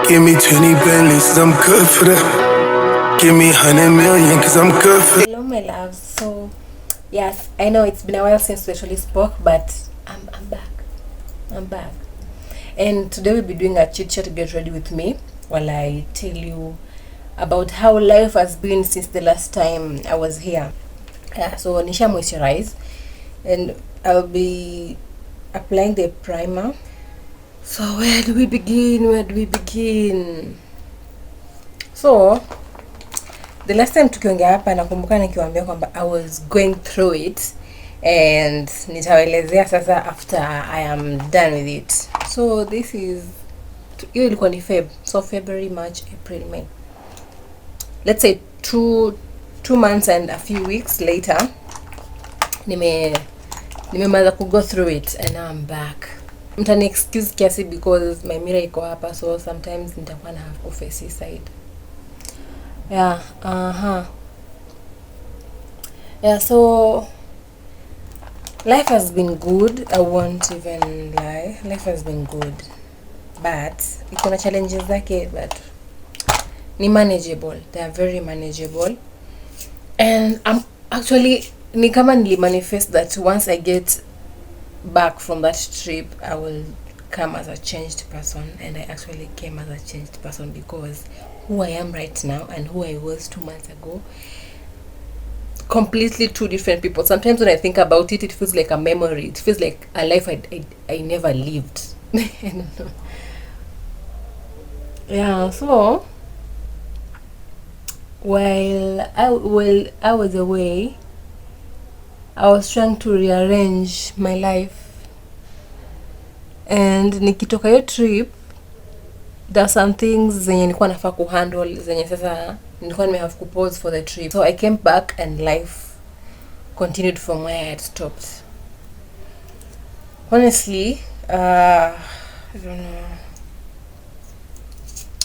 Give me 20 Bentleys, cause I'm good for that. Give me 100 million, cause I'm good for that. Hello, my loves. So, yes, I know it's been a while since we actually spoke, but I'm back. I'm back. And today we'll be doing a chit chat. Get ready with me while I tell you about how life has been since the last time I was here. So, Nisha moisturize, and I'll be applying the primer. So, where do we begin? So, the last time tukiongea hapa nakumbuka nikiwaambia kwamba I was going through it and nitawaelezea sasa after I am done with it. So this is hiyo ilikuwa ni February, March, April, May. Let's say two months and a few weeks later nimemaliza ku go through it and now I'm back. Mtani excuse kiasi because my mirror iko hapa, so sometimes nitakuwa na half face side. Yeah, Yeah, so life has been good. I won't even lie. Life has been good. But iko na challenges zake, but ni manageable. They are very manageable. And I'm actually ni kama nili manifest that once I get back from that trip, I will come as a changed person, and I actually came as a changed person because who I am right now and who I was 2 months ago, completely two different people. Sometimes when I think about it, it feels like a memory. It feels like a life I never lived. I don't know. Yeah, so while I was away, I was trying to rearrange my life, and nikitoka hiyo trip there are some things zenye nilikuwa nafaa kuhandle zenye sasa nilikuwa have to pause for the trip. So I came back and life continued from where I had stopped. Honestly, I don't know.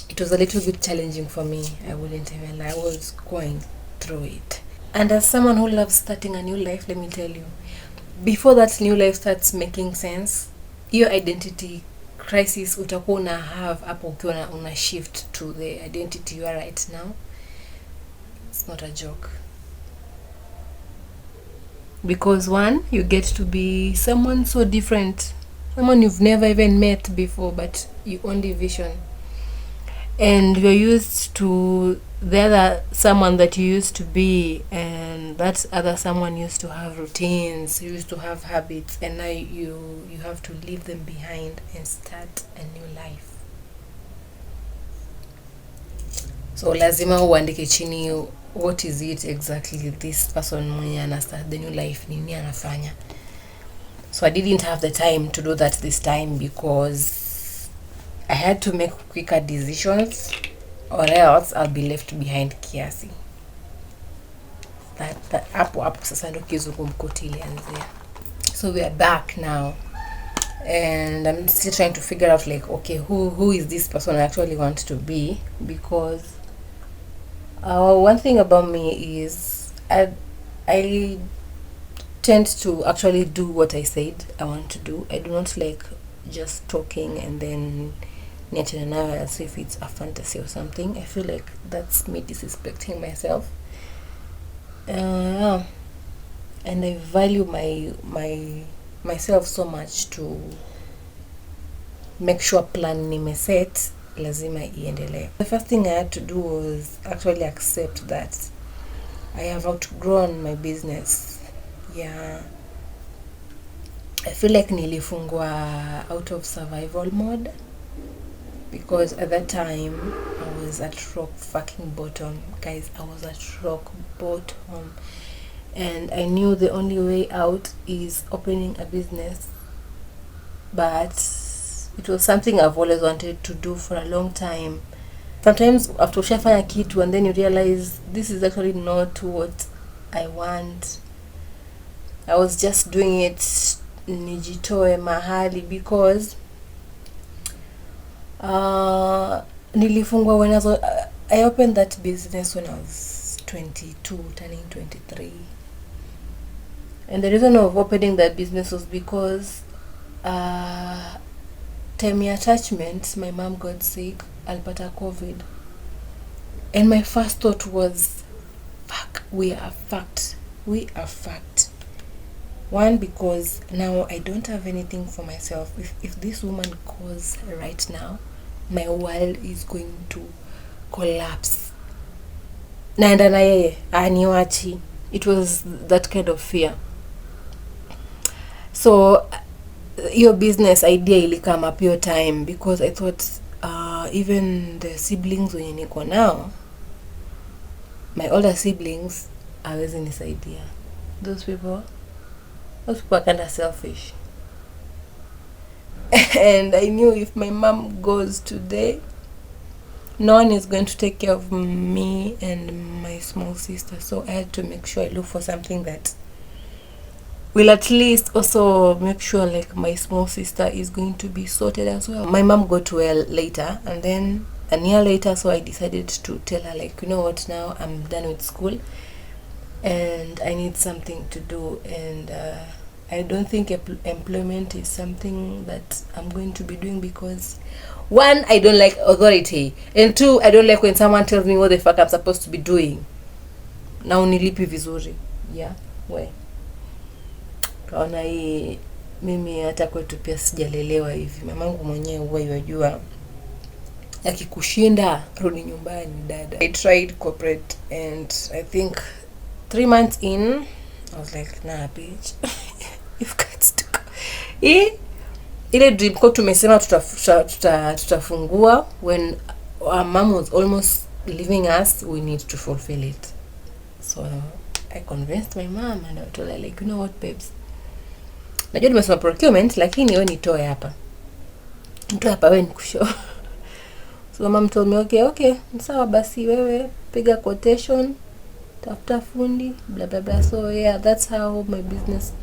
It was a little bit challenging for me. I wouldn't even lie. I was going through it. And as someone who loves starting a new life, let me tell you, before that new life starts making sense, your identity crisis utakuwa una have hapo ukiwa una shift to the identity you are right now. It's not a joke. Because one, you get to be someone so different, someone you've never even met before, but you only vision. And you're used to the other someone that you used to be, and that other someone used to have routines, used to have habits, and now you have to leave them behind and start a new life. So lazima uandike chini what is it exactly this person mwenye ana start the new life nini anafanya. So I didn't have the time to do that this time because I had to make quicker decisions or else I'll be left behind kiasi. That hapo sasa ndo kizungu mkuti ilianzia. So we are back now, and I'm still trying to figure out like, okay, who is this person I actually want to be, because one thing about me is I tend to actually do what I said I want to do. I do not like just talking and then as if it's a fantasy or something. I feel like that's me disrespecting myself. And I value myself so much to make sure plan nimeset lazima iendelee. The first thing I had to do was actually accept that I have outgrown my business. Yeah, I feel like nilifungwa out of survival mode, because at that time I was at rock fucking bottom. Guys, I was at rock bottom, and I knew the only way out is opening a business. But it was something I've always wanted to do for a long time. Sometimes after ushafanya kitu and then you realize this is actually not what I want. I was just doing it nijitoe mahali because nilifungwa when I opened that business when I was 22, turning 23. And the reason of opening that business was because time attachment, my mom got sick alipata COVID, and my first thought was, fuck, we are fucked. One, because now I don't have anything for myself. If this woman calls right now, my world is going to collapse. Naenda na yeye aniwachi. It was that kind of fear. So your business idea ili come up your time, because I thought even the siblings wenye niko now, my older siblings, hawezi nisaidia. Those people are kind of selfish. And I knew if my mom goes today, no one is going to take care of me and my small sister. So I had to make sure I look for something that will at least also make sure like my small sister is going to be sorted as well. My mom got well later, and then a year later, so I decided to tell her, like, you know what, now I'm done with school and I need something to do, and I don't think employment is something that I'm going to be doing, because one, I don't like authority, and two, I don't like when someone tells me what the fuck I'm supposed to be doing. Na unilipi vizuri. Yeah, we kaona hii mimi hata kwetu pia sijalelewa hivi. Mamangu mwenyewe huwa yajua akikushinda rudi nyumbani dada. I tried corporate, and I think 3 months in I was like, nah bitch, you've got to go. Ile dream ko tumesema tutafungua, when our mom was almost leaving us, we need to fulfill it. So I convinced my mom, and I told her, like, you know what babes, najua nimesoma procurement, lakini wewe nitoe hapa wewe nikushow. So mom told me, okay, sawa basi, wewe piga quotation, tafuta fundi, blah blah blah. So yeah, that's how my business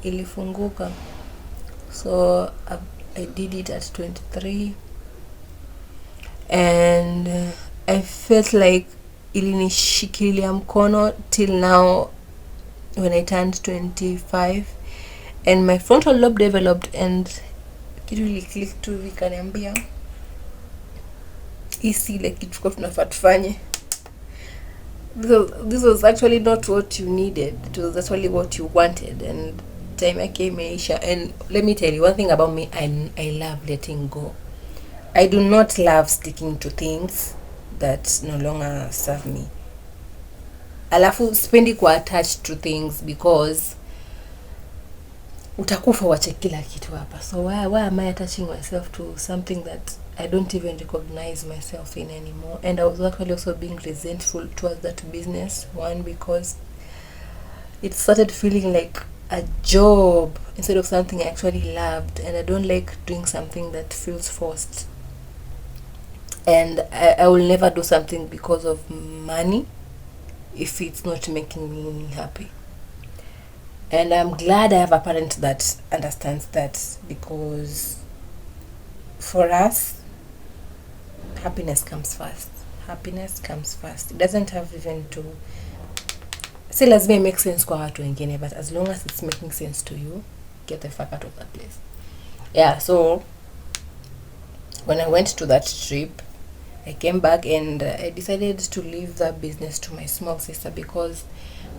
ilifunguka. So I did it at 23, and I felt like ilinishikilia mkono till now when I turned 25, and my frontal lobe developed, and it really clicked to vikaniambia isi like kitu kwa tunafaa tufanye. This was actually not what you needed. It was actually what you wanted, and time came Aisha. And let me tell you one thing about me, I love letting go. I do not love sticking to things that no longer serve me. Alafu spendi kuwa attached to things, because utakufa wache kila kitu hapa. So why am I attaching myself to something that I don't even recognize myself in anymore? And I was actually also being resentful towards that business. One, because it started feeling like a job instead of something I actually loved, and I don't like doing something that feels forced. And I will never do something because of money if it's not making me happy. And I'm glad I have a parent that understands that, because for us, happiness comes first. It doesn't have even to say lazima make sense kwa watu wengine, but as long as it's making sense to you, get the fuck out of that place. Yeah, so when I went to that trip, I came back and I decided to leave that business to my small sister, because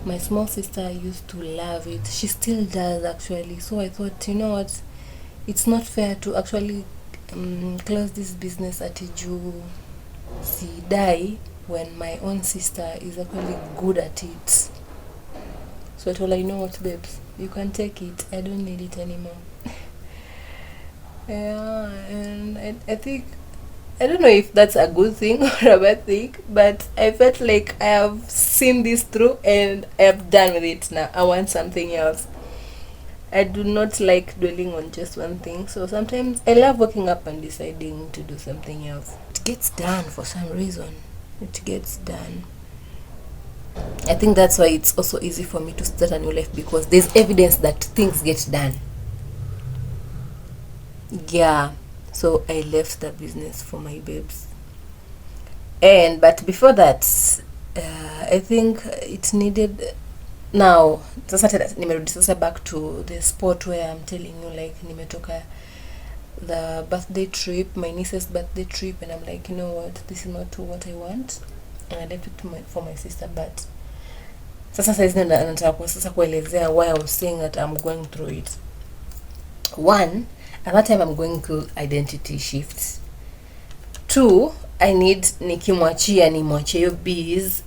my small sister used to love it. She still does actually. So I thought, you know what, it's not fair to actually close this business at Iju si die when my own sister is actually good at it. So I told her, you know what babes, you can take it, I don't need it anymore. Yeah, and I think, I don't know if that's a good thing or a bad thing, but I felt like I have seen this through and I have done with it now. I want something else. I do not like dwelling on just one thing. So sometimes I love waking up and deciding to do something else. It gets done for some reason. It gets done. I think that's why it's also easy for me to start a new life, because there's evidence that things get done. Yeah. So I left the business for my babes. But before that, I think it needed, now nimerudi sasa back to the sport where I'm telling you, like nimetoka the birthday trip, my niece's birthday trip, and I'm like, you know what, this is not what I want, and I left it for my sister. But sasa saizi nataka sasa kuelezea why I was saying that I'm going through it. One, at that time I'm going through identity shifts. Two, I need nikimwachia nimwachie hiyo biz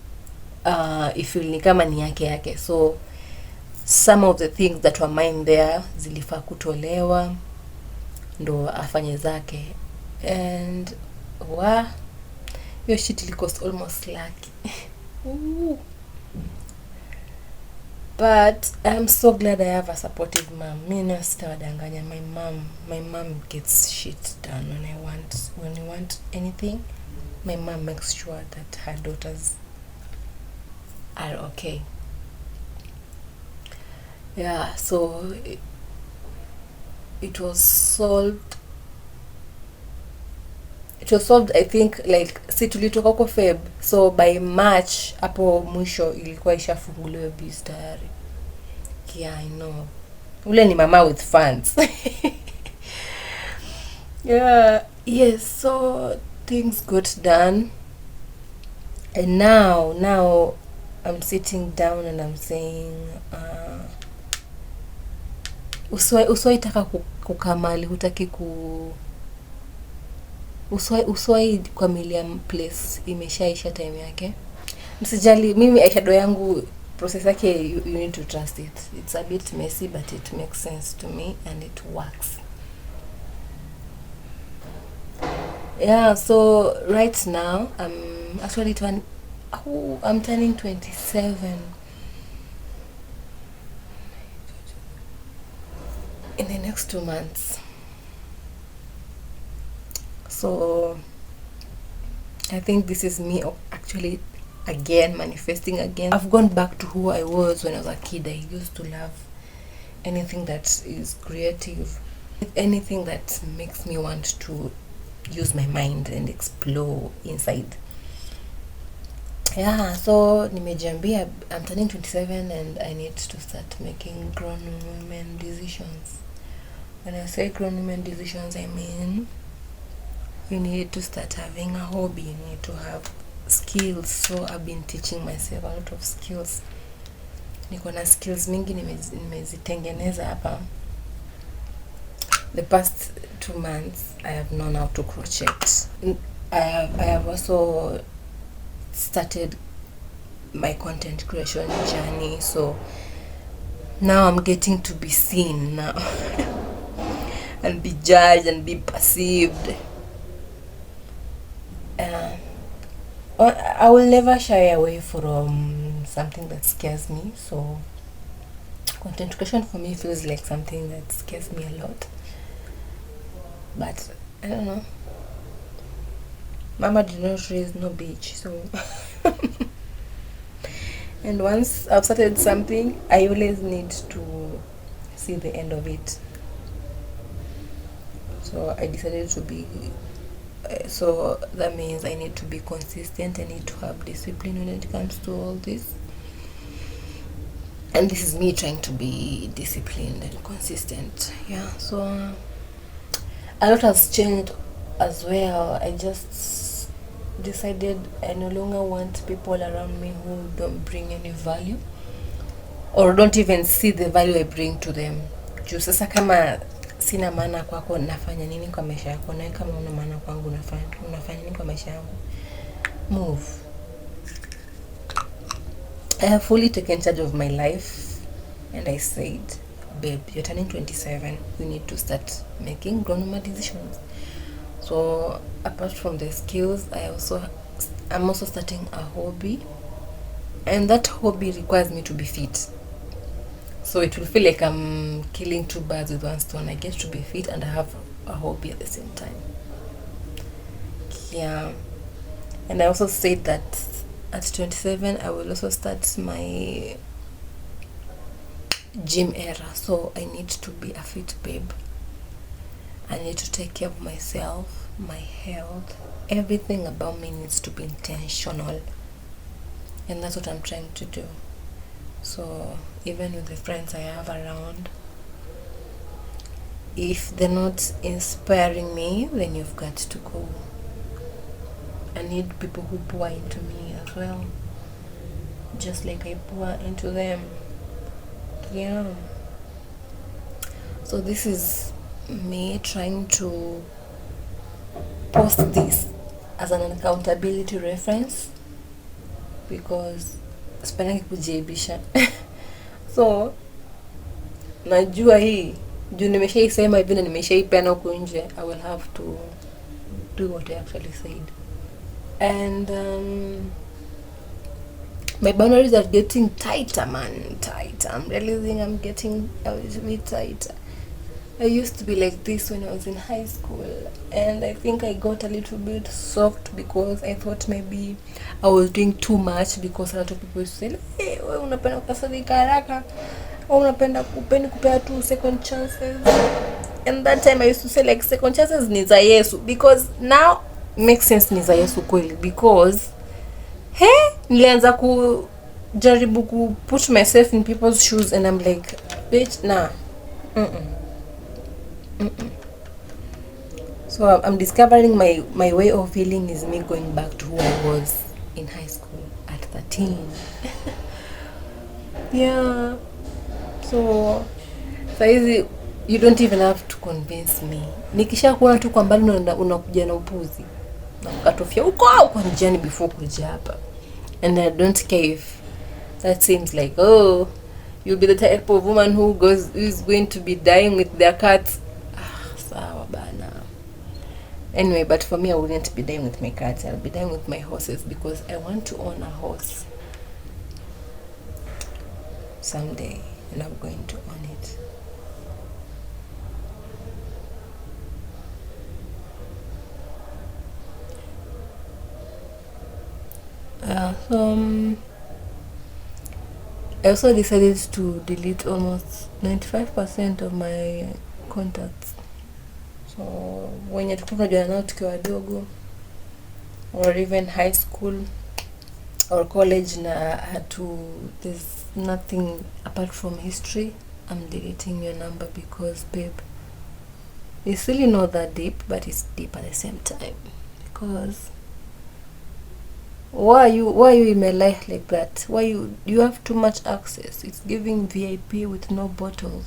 ifeel ni kama ni yake. So some of the things that were mine there zilifaa kutolewa ndo afanye zake, and your shit will cost almost lucky. But I'm so glad I have a supportive mom. Mina sitawadanganya, my mom gets shit done when I want anything. My mom makes sure that her daughters are okay. Yeah, so it was solved. It was solved, I think, like si tulitoka kwa Feb, so by March hapo mwisho ilikuwa ishafunguliwa biz tayari. Yeah, I know. Ule ni mama with funds. Yeah, yes, so things got done. And now I'm sitting down and I'm saying uswai taka kukamali, hutaki uswai kwa million place, imeshaisha time yake. Msijali, mimi eyeshadow yangu process yake, you need to trust it. It's a bit messy, but it makes sense to me and it works. Yeah, so right now I'm actually I'm turning 27 in the next 2 months. So I think this is me actually again manifesting again. I've gone back to who I was when I was a kid. I used to love anything that is creative, anything that makes me want to use my mind and explore inside. Yeah, so nimejiambia I'm turning 27 and I need to start making grown women decisions. When I say grown women decisions, I mean you need to start having a hobby, you need to have skills. So I've been teaching myself a lot of skills. Niko na skills mingi nimezitengeneza hapa. The past 2 months I have known how to crochet. I have also started my content creation journey, so now I'm getting to be seen now and be judged and be perceived. I will never shy away from something that scares me. So content creation for me feels like something that scares me a lot, but I don't know, mama did not raise no bitch, so and once I've started something, I always need to see the end of it. So I decided to be so that means I need to be consistent. I need to have discipline when it comes to all this, and this is me trying to be disciplined and consistent. Yeah, so a lot has changed as well. I just decided I no longer want people around me who don't bring any value or don't even see the value I bring to them. Juu sasa kama sina maana kwako, nafanya nini kwa maisha yako? Na kama una maana kwangu, unafanya nini kwa maisha yangu? Move. I have fully taken charge of my life and I said, babe, you're turning 27, we need to start making grown decisions. So apart from the skills, I'm also starting a hobby, and that hobby requires me to be fit. So it will feel like I'm killing 2 birds with 1 stone. I get to be fit and I have a hobby at the same time. Yeah. And I also said that at 27, I will also start my gym era. So I need to be a fit babe. I need to take care of myself, my health. Everything about me needs to be intentional. And that's what I'm trying to do. So even with the friends I have around, if they're not inspiring me, then you've got to go. I need people who pour into me as well, just like I pour into them. Yeah. So this is me trying to post this as an accountability reference, because sipendangi kujiibisha. So najua hii juu nimeshaisema hivi na nimeshaipeana huku nje, I will have to do what I actually said. And my boundaries are getting tighter, man. Tighter. I'm realizing I'm getting a little bit tighter. I used to be like this when I was in high school, and I think I got a little bit soft because I thought maybe I was doing too much, because a lot of people say, hey, wewe unapenda kukasirika haraka, wewe unapenda kupea tu second chances. And that time I used to say like second chances ni za Yesu, because now makes sense ni za Yesu kweli, because nilianza kujaribu ku put myself in people's shoes, and I'm like, bitch, nah. So I'm discovering my way of feeling is me going back to who I was in high school at 13. Yeah. So saizi you don't even have to convince me. Nikisha kuona tu kwa mbali unakuja na upuzi, na ukatofia uko njiani before kuja hapa. And I don't care if that seems like, oh, you'll be the type of woman who is going to be dying with their cats. Sawa bana. Anyway, but for me, I wouldn't be dying with my cats. I'll be dying with my horses, because I want to own a horse someday, and I'm going to own it. I also decided to delete almost 95% of my contacts. So when you're talking nao tukiwa wadogo, or even high school or college, there's nothing apart from history, I'm deleting your number, because babe, it's really not that deep, but it's deep at the same time. Because why are you in my life like that? Why you have too much access? It's giving VIP with no bottles.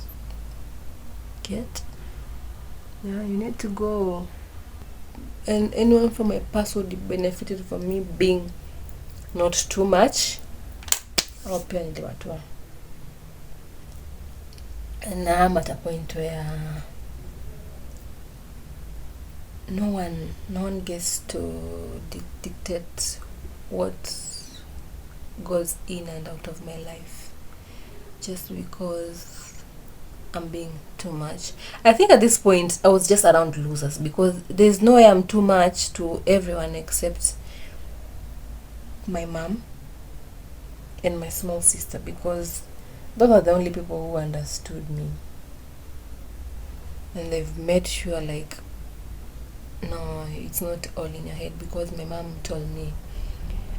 Get? Yeah, you need to go. And anyone from my past would benefited from me being not too much. I'll pay any watu. And now I'm at a point where no one gets to dictate what goes in and out of my life, just because I'm being too much. I think at this point I was just around losers, because there's no way I'm too much to everyone except my mom and my small sister, because those are the only people who understood me, and they've made sure like, no, it's not all in your head. Because my mom told me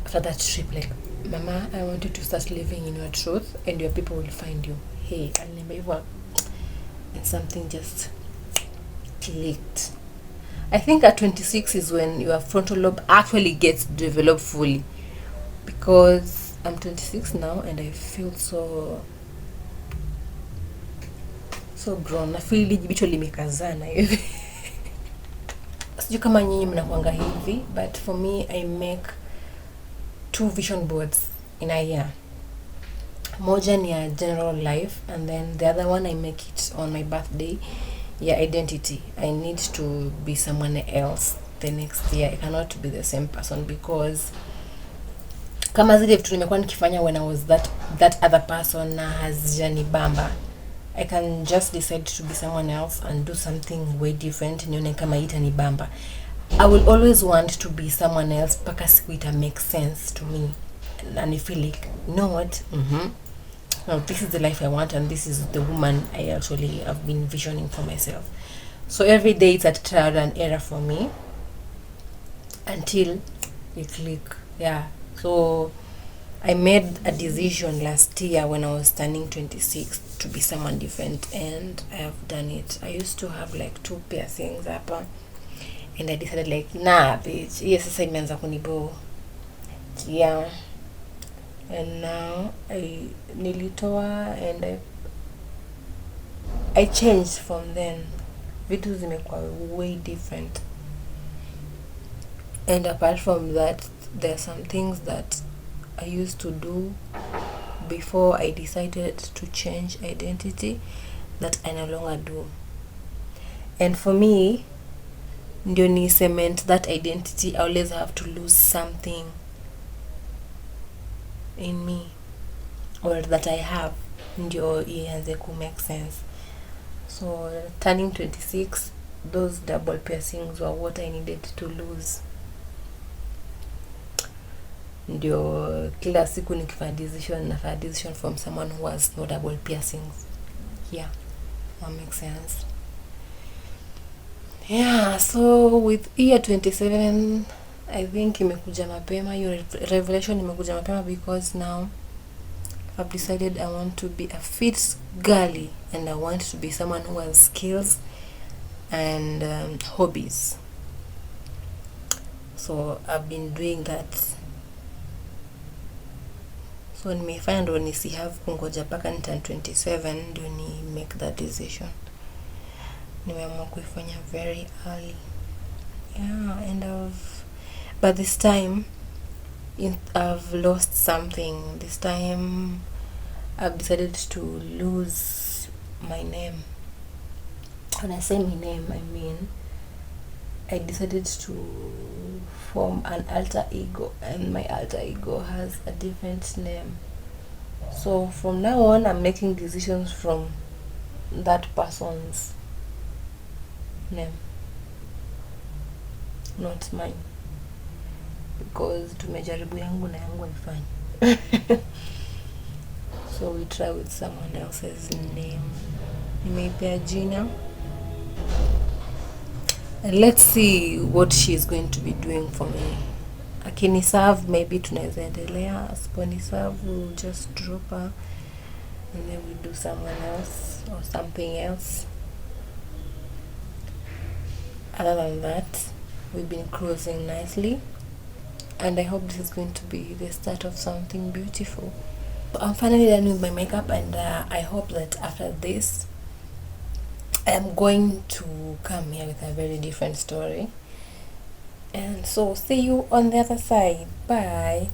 after that trip, like, Mama, I want you to start living in your truth, and your people will find you. Hey, I remember, and something just clicked. I think at 26 is when your frontal lobe actually gets developed fully, because I'm 26 now, and I feel so grown. I feel jibicho limekazana hivi. Sijui kama nyinyi mnakuanga hivi, but for me, I make 2 vision boards in a year. Moja ni ya general life, and then the other one I make it on my birthday, ya identity. I need to be someone else the next year. I cannot be the same person, because kama zile vitu nimekuwa nikifanya when I was that other person na hazijanibamba, I can just decide to be someone else and do something way different, nione kama itanibamba. I will always want to be someone else paka siku ita make sense to me, and I feel like, you know what, no, this is the life I want, and this is the woman I actually have been visioning for myself. So every day it's a trial and error for me until it click. Yeah. So I made a decision last year when I was turning 26 to be someone different, and I have done it. I used to have like 2 piercings hapa, and I decided like, nah bitch, yes, sasa imeanza kunibo. Yeah. And now I nilitoa and I changed from then. Vitu zimekuwa way different. And apart from that, there are some things that I used to do before I decided to change identity that I no longer do. And for me, ndio ni cement that identity, I always have to lose something in me, or that I have, ndio ianze ku make sense. So turning 26, those double piercings were what I needed to lose. Ndio kila siku nikifanya decision from someone who has no double piercings. Yeah, that makes sense. Yeah, so with year 27, I think imekuja mapema, your revelation imekuja mapema, because now I've decided I want to be a fit girly, and I want to be someone who has skills and hobbies. So I've been doing that. So nimefanya ndo nisi have kungoja paka nitan 27 ndio ni make that decision. Nimeamua kuifanya very early. Yeah, and but this time I've lost something. This time I've decided to lose my name. When I say my name, I mean I decided to form an alter ego, and my alter ego has a different name. So from now on, I'm making decisions from that person's name, not mine, because tumejaribu yangu na yangu haifai. So we try with someone else's name. Nimeipea jina, and let's see what she's going to be doing for me. Akiniserve, maybe tunaweza endelea. Asiponiserve, we'll just drop her and then we do someone else or something else. Other than that, we've been cruising nicely, and I hope this is going to be the start of something beautiful. So I'm finally done with my makeup, and I hope that after this I'm going to come here with a very different story. And so see you on the other side. Bye.